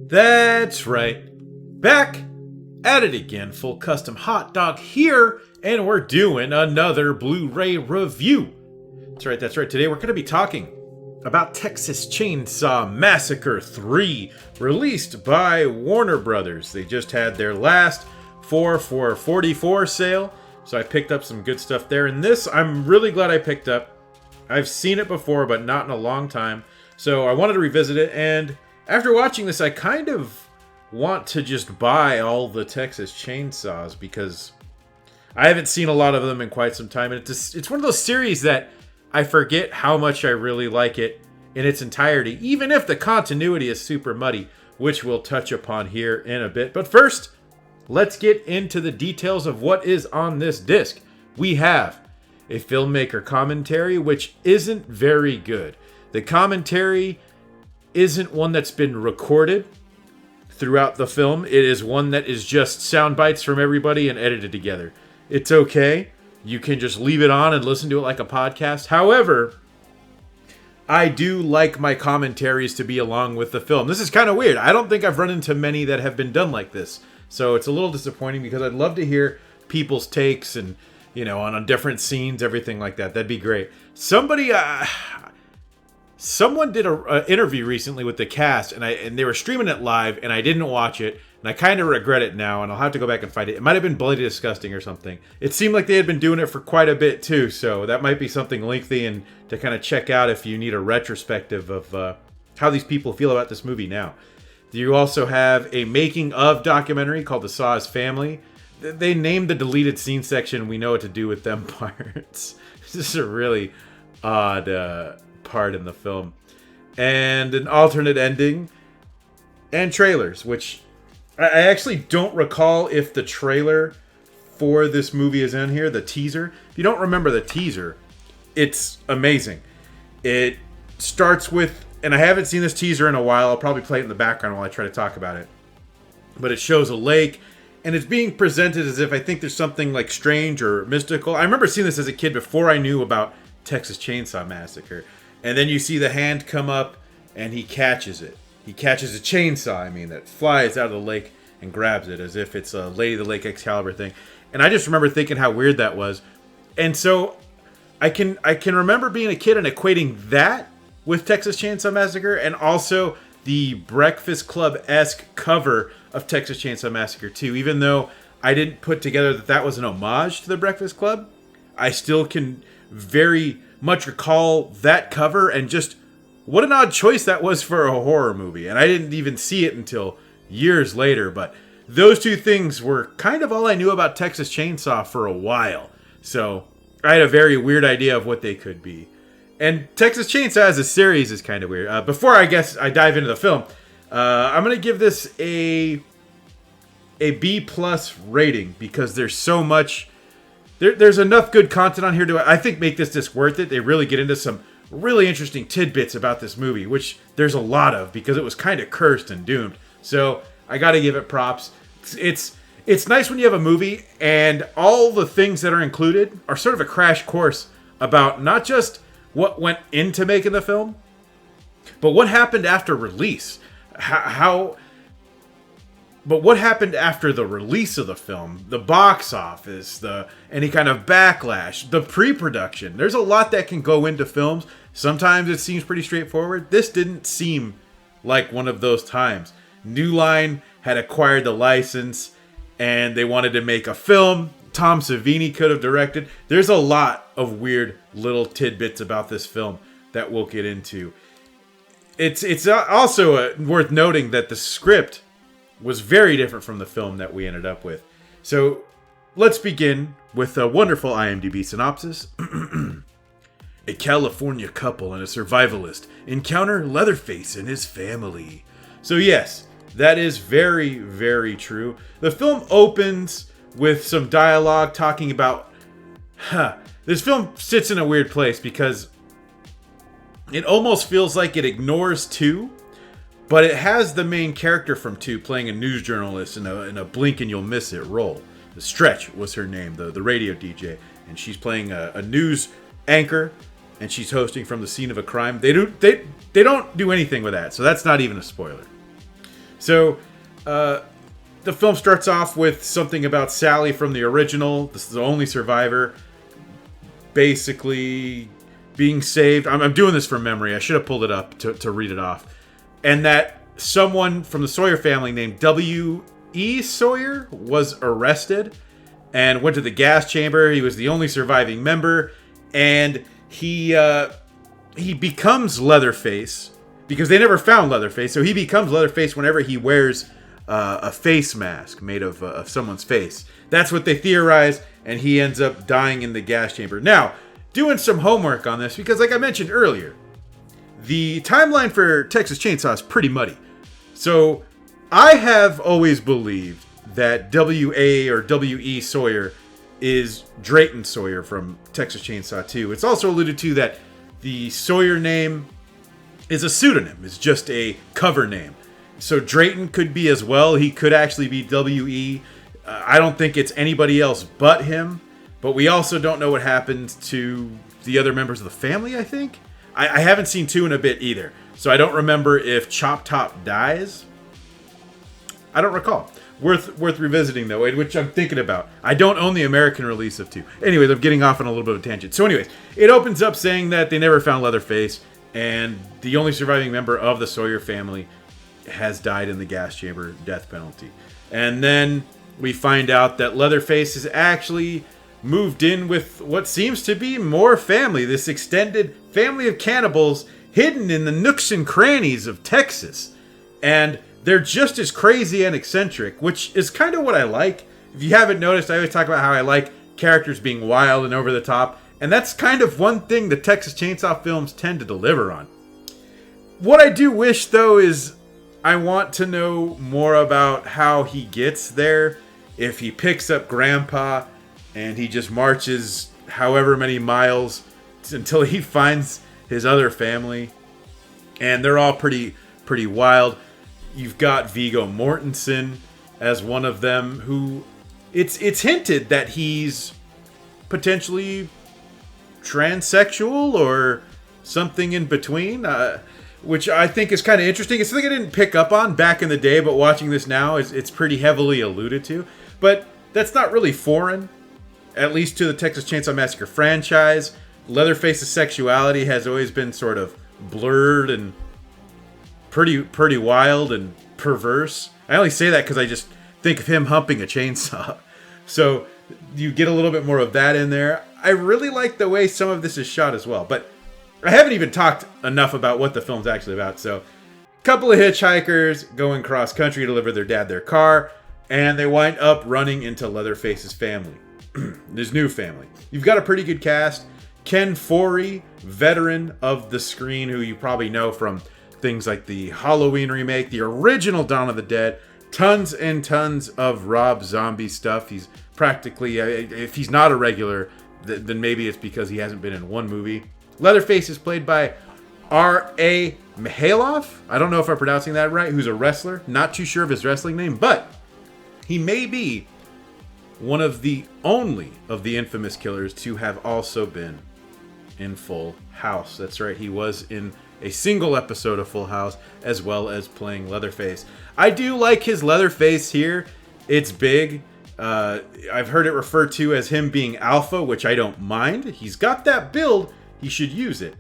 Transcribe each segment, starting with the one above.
That's right. Back at it again, Full Custom Hot Dog here, and we're doing another Blu-ray review. That's right. Today we're going to be talking about Texas Chainsaw Massacre 3, released by Warner Brothers. They just had their last 4 for $44 sale, so I picked up some good stuff there. And this, I'm really glad I picked up. I've seen it before, but not in a long time, so I wanted to revisit it, and after watching this, I kind of want to just buy all the Texas Chainsaws because I haven't seen a lot of them in quite some time. And it's one of those series that I forget how much I really like it in its entirety, even if the continuity is super muddy, which we'll touch upon here in a bit. But first, let's get into the details of what is on this disc. We have a filmmaker commentary, which isn't very good. The commentary isn't one that's been recorded throughout the film. It is one that is just sound bites from everybody and edited together. It's okay. You can just leave it on and listen to it like a podcast. However, I do like my commentaries to be along with the film. This is kind of weird. I don't think I've run into many that have been done like this. So it's a little disappointing because I'd love to hear people's takes and, on different scenes, everything like that. That'd be great. Someone did an interview recently with the cast, and they were streaming it live, and I didn't watch it, and I kind of regret it now, and I'll have to go back and find it. It might have been Bloody Disgusting or something. It seemed like they had been doing it for quite a bit, too, so that might be something lengthy and to kind of check out if you need a retrospective of how these people feel about this movie now. You also have a making-of documentary called The Saw's Family. They named the deleted scene section We Know What to Do With Them parts. This is a really odd part in the film, and an alternate ending, and trailers, which I actually don't recall if the trailer for this movie is in here, the teaser. If you don't remember the teaser, it's amazing. It starts with, and I haven't seen this teaser in a while, I'll probably play it in the background while I try to talk about it, but it shows a lake, and it's being presented as if I think there's something like strange or mystical. I remember seeing this as a kid before I knew about Texas Chainsaw Massacre. And then you see the hand come up, and he catches it. He catches a chainsaw, that flies out of the lake and grabs it as if it's a Lady of the Lake Excalibur thing. And I just remember thinking how weird that was. And so I can remember being a kid and equating that with Texas Chainsaw Massacre, and also the Breakfast Club-esque cover of Texas Chainsaw Massacre 2. Even though I didn't put together that was an homage to the Breakfast Club, I still can very much recall that cover and just what an odd choice that was for a horror movie. And I didn't even see it until years later, but those two things were kind of all I knew about Texas Chainsaw for a while. So I had a very weird idea of what they could be. And Texas Chainsaw as a series is kind of weird. Before I dive into the film, I'm going to give this a B+ rating because there's so much. There's enough good content on here to, I think, make this disc worth it. They really get into some really interesting tidbits about this movie, which there's a lot of because it was kind of cursed and doomed. So I got to give it props. It's nice when you have a movie and all the things that are included are sort of a crash course about not just what went into making the film, but what happened after release. But what happened after the release of the film, the box office, any kind of backlash, the pre-production. There's a lot that can go into films. Sometimes it seems pretty straightforward. This didn't seem like one of those times. New Line had acquired the license, and they wanted to make a film. Tom Savini could have directed. There's a lot of weird little tidbits about this film that we'll get into. It's also worth noting that the script was very different from the film that we ended up with. So let's begin with a wonderful IMDb synopsis. A California couple and a survivalist encounter Leatherface and his family. So yes, that is very, very true. The film opens with some dialogue talking about... This film sits in a weird place because it almost feels like it ignores 2. But it has the main character from 2 playing a news journalist in a blink and you'll miss it role. The Stretch was her name, the radio DJ. And she's playing a news anchor, and she's hosting from the scene of a crime. They don't do anything with that, so that's not even a spoiler. So, the film starts off with something about Sally from the original. This is the only survivor. Basically being saved. I'm doing this from memory. I should have pulled it up to read it off. And that someone from the Sawyer family named W.E. Sawyer was arrested and went to the gas chamber. He was the only surviving member. And he becomes Leatherface because they never found Leatherface. So he becomes Leatherface whenever he wears a face mask made of someone's face. That's what they theorize, and he ends up dying in the gas chamber. Now, doing some homework on this, because like I mentioned earlier, the timeline for Texas Chainsaw is pretty muddy. So, I have always believed that W.A. or W.E. Sawyer is Drayton Sawyer from Texas Chainsaw 2. It's also alluded to that the Sawyer name is a pseudonym. It's just a cover name. So Drayton could be as well. He could actually be W.E. I don't think it's anybody else but him. But we also don't know what happened to the other members of the family, I think. I haven't seen 2 in a bit either. So I don't remember if Chop Top dies. I don't recall. Worth revisiting, though, which I'm thinking about. I don't own the American release of 2. Anyways, I'm getting off on a little bit of a tangent. So anyways, it opens up saying that they never found Leatherface. And the only surviving member of the Sawyer family has died in the gas chamber, death penalty. And then we find out that Leatherface has actually moved in with what seems to be more family. This extended family of cannibals hidden in the nooks and crannies of Texas. And they're just as crazy and eccentric, which is kind of what I like. If you haven't noticed, I always talk about how I like characters being wild and over the top. And that's kind of one thing the Texas Chainsaw films tend to deliver on. What I do wish, though, is I want to know more about how he gets there. If he picks up Grandpa and he just marches however many miles until he finds his other family. And they're all pretty wild. You've got Viggo Mortensen as one of them, who it's hinted that he's potentially transsexual or something in between, which I think is kind of interesting. It's something I didn't pick up on back in the day, but watching this now, it's pretty heavily alluded to. But that's not really foreign, at least to the Texas Chainsaw Massacre franchise. Leatherface's sexuality has always been sort of blurred and pretty wild and perverse. I only say that because I just think of him humping a chainsaw. So you get a little bit more of that in there. I really like the way some of this is shot as well. But I haven't even talked enough about what the film's actually about. So a couple of hitchhikers going cross country to deliver their dad their car. And they wind up running into Leatherface's family. His new family. You've got a pretty good cast. Ken Foree, veteran of the screen, who you probably know from things like the Halloween remake, the original Dawn of the Dead, tons and tons of Rob Zombie stuff. He's practically, if he's not a regular, then maybe it's because he hasn't been in one movie. Leatherface is played by R.A. Mihailoff. I don't know if I'm pronouncing that right, who's a wrestler. Not too sure of his wrestling name, but he may be one of the only of the infamous killers to have also been in Full House. That's right, he was in a single episode of Full House, as well as playing Leatherface. I do like his Leatherface here. It's big. I've heard it referred to as him being alpha, which I don't mind. He's got that build. He should use it.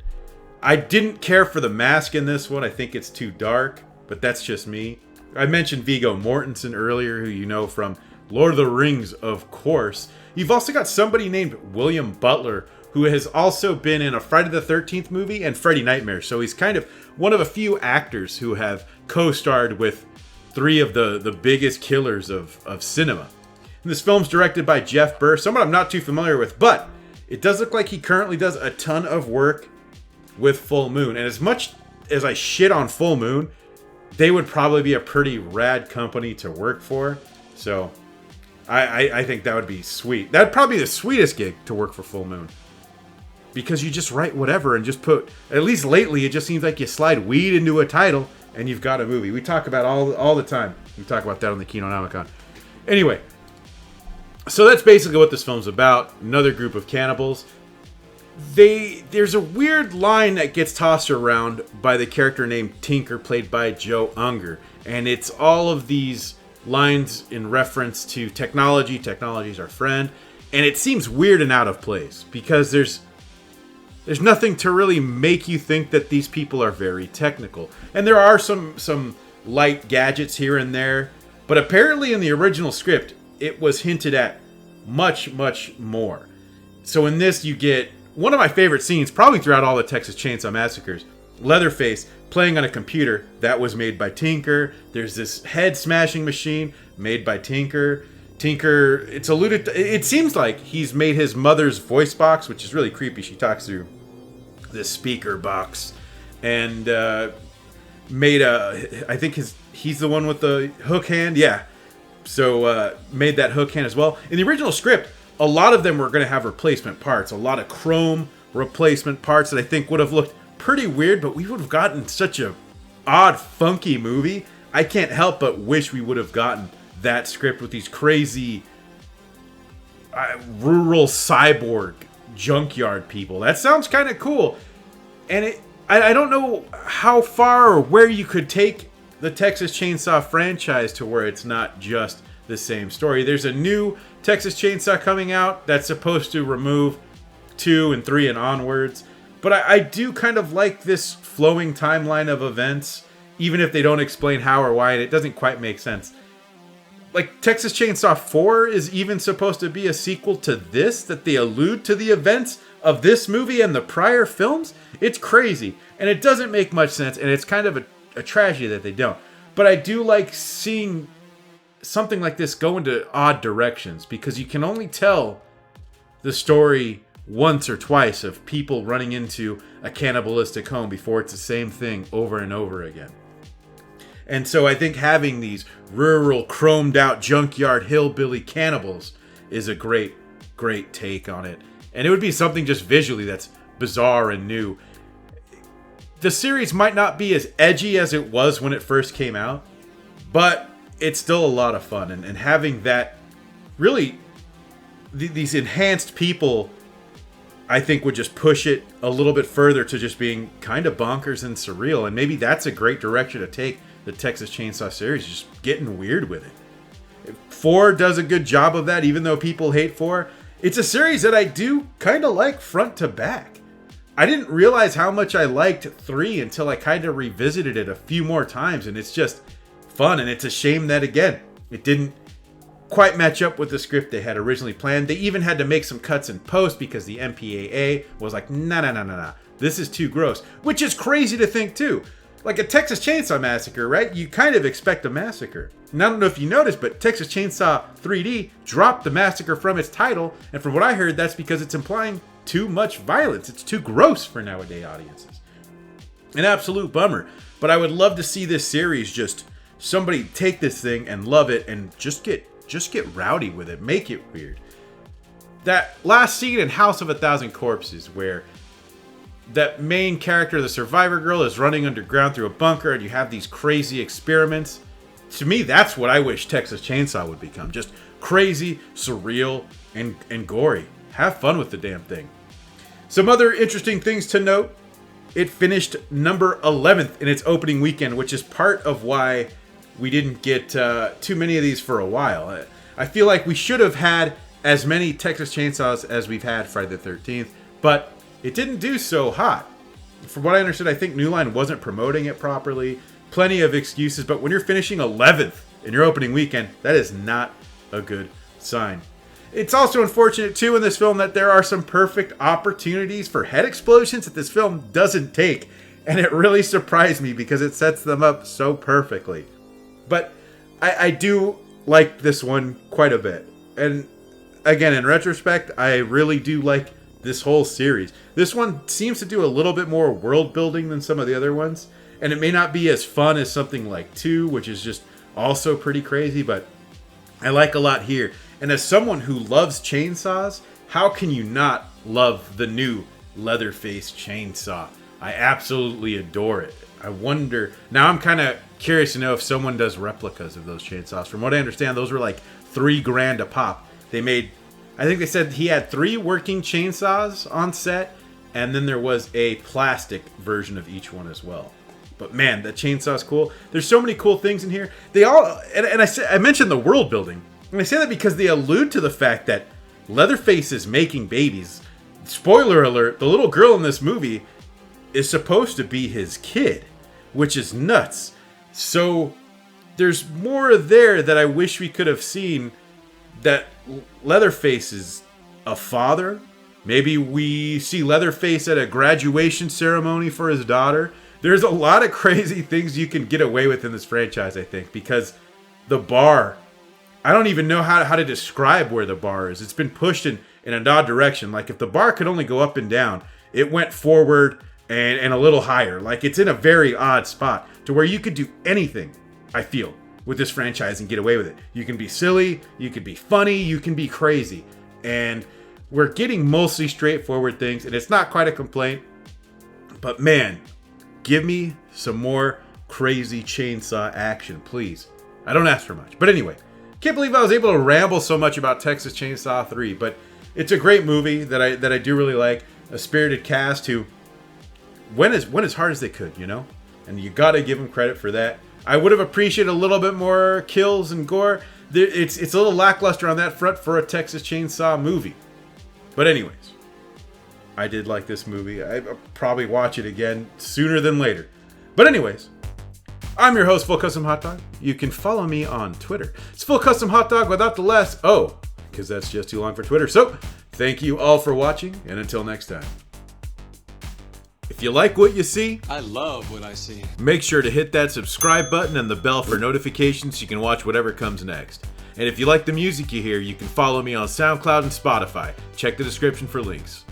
I didn't care for the mask in this one. I think it's too dark, but that's just me. I mentioned Viggo Mortensen earlier, who you know from Lord of the Rings, of course. You've also got somebody named William Butler, who has also been in a Friday the 13th movie and Freddy Nightmare. So he's kind of one of a few actors who have co-starred with 3 of the biggest killers of cinema. And this film's directed by Jeff Burr, someone I'm not too familiar with, but it does look like he currently does a ton of work with Full Moon. And as much as I shit on Full Moon, they would probably be a pretty rad company to work for. So I think that would be sweet. That'd probably be the sweetest gig to work for Full Moon. Because you just write whatever and just put, at least lately, it just seems like you slide weed into a title and you've got a movie. We talk about all the time. We talk about that on the Kinonomicon. Anyway, so that's basically what this film's about. Another group of cannibals. there's a weird line that gets tossed around by the character named Tinker, played by Joe Unger, and it's all of these lines in reference to technology. Technology's our friend, and it seems weird and out of place because there's nothing to really make you think that these people are very technical, and there are some light gadgets here and there, but apparently in the original script it was hinted at much more. So in this, you get one of my favorite scenes, probably throughout all the Texas Chainsaw Massacres. Leatherface playing on a computer that was made by Tinker. There's this head smashing machine made by Tinker. Tinker, it's alluded to, it seems like he's made his mother's voice box, which is really creepy. She talks through this speaker box, and made I think he's the one with the hook hand. Yeah. So made that hook hand as well. In the original script, a lot of them were going to have replacement parts, a lot of chrome replacement parts that I think would have looked pretty weird, but we would have gotten such a odd, funky movie. I can't help but wish we would have gotten that script with these crazy rural cyborg junkyard people. That sounds kind of cool. And I don't know how far or where you could take the Texas Chainsaw franchise to where it's not just the same story. There's a new Texas Chainsaw coming out that's supposed to remove 2 and 3 and onwards. But I do kind of like this flowing timeline of events, even if they don't explain how or why, and it doesn't quite make sense. Like, Texas Chainsaw 4 is even supposed to be a sequel to this, that they allude to the events of this movie and the prior films. It's crazy, and it doesn't make much sense, and it's kind of a tragedy that they don't. But I do like seeing something like this go into odd directions, because you can only tell the story once or twice of people running into a cannibalistic home before it's the same thing over and over again. And so I think having these rural, chromed out junkyard hillbilly cannibals is a great take on it. And it would be something just visually that's bizarre and new. The series might not be as edgy as it was when it first came out, but it's still a lot of fun. And having that, really, these enhanced people, I think, would just push it a little bit further to just being kind of bonkers and surreal. And maybe that's a great direction to take the Texas Chainsaw series, just getting weird with it. 4 does a good job of that, even though people hate 4. It's a series that I do kind of like front to back. I didn't realize how much I liked 3 until I kind of revisited it a few more times, and it's just fun. And it's a shame that, again, it didn't quite match up with the script they had originally planned. They even had to make some cuts in post because the MPAA was like, nah, this is too gross, which is crazy to think too. Like a Texas Chainsaw Massacre, right? You kind of expect a massacre. And I don't know if you noticed, but Texas Chainsaw 3D dropped the massacre from its title, and from what I heard, that's because it's implying too much violence. It's too gross for nowadays audiences. An absolute bummer. But I would love to see this series, just somebody take this thing and love it and just get rowdy with it. Make it weird. That last scene in House of a Thousand Corpses, where that main character, the survivor girl, is running underground through a bunker and you have these crazy experiments. To me, that's what I wish Texas Chainsaw would become. Just crazy, surreal, and gory. Have fun with the damn thing. Some other interesting things to note. It finished number 11th in its opening weekend, which is part of why we didn't get too many of these for a while. I feel like we should have had as many Texas Chainsaws as we've had Friday the 13th, but it didn't do so hot. From what I understood, I think New Line wasn't promoting it properly. Plenty of excuses, but when you're finishing 11th in your opening weekend, that is not a good sign. It's also unfortunate, too, in this film that there are some perfect opportunities for head explosions that this film doesn't take, and it really surprised me because it sets them up so perfectly. But I do like this one quite a bit. And again, in retrospect, I really do like this whole series. This one seems to do a little bit more world building than some of the other ones. And it may not be as fun as something like 2, which is just also pretty crazy, but I like a lot here. And as someone who loves chainsaws, how can you not love the new Leatherface chainsaw? I absolutely adore it. I wonder, now I'm kind of curious to know if someone does replicas of those chainsaws. From what I understand, those were like $3,000 a pop. They made, I think they said he had 3 working chainsaws on set, and then there was a plastic version of each one as well. But man, that chainsaw's cool. There's so many cool things in here. They all, and I mentioned the world building, and I say that because they allude to the fact that Leatherface is making babies. Spoiler alert, the little girl in this movie is supposed to be his kid, which is nuts. So there's more there that I wish we could have seen, that Leatherface is a father. Maybe we see Leatherface at a graduation ceremony for his daughter. There's a lot of crazy things you can get away with in this franchise, I think, because the bar, I don't even know how to describe where the bar is. It's been pushed in an odd direction. Like, if the bar could only go up and down, it went forward and a little higher. Like, it's in a very odd spot to where you could do anything, I feel, with this franchise and get away with it. You can be silly, you can be funny, you can be crazy. And we're getting mostly straightforward things, and it's not quite a complaint. But man, give me some more crazy chainsaw action, please. I don't ask for much. But anyway, can't believe I was able to ramble so much about Texas Chainsaw 3, but it's a great movie that I do really like. A spirited cast who went as hard as they could, you know? And you gotta give them credit for that. I would have appreciated a little bit more kills and gore. It's a little lackluster on that front for a Texas Chainsaw movie. But anyways, I did like this movie. I'll probably watch it again sooner than later. But anyways, I'm your host, Full Custom Hot Dog. You can follow me on Twitter. It's Full Custom Hot Dog without the last O, because that's just too long for Twitter. So, thank you all for watching, and until next time. If you like what you see, I love what I see. Make sure to hit that subscribe button and the bell for notifications so you can watch whatever comes next. And if you like the music you hear, you can follow me on SoundCloud and Spotify. Check the description for links.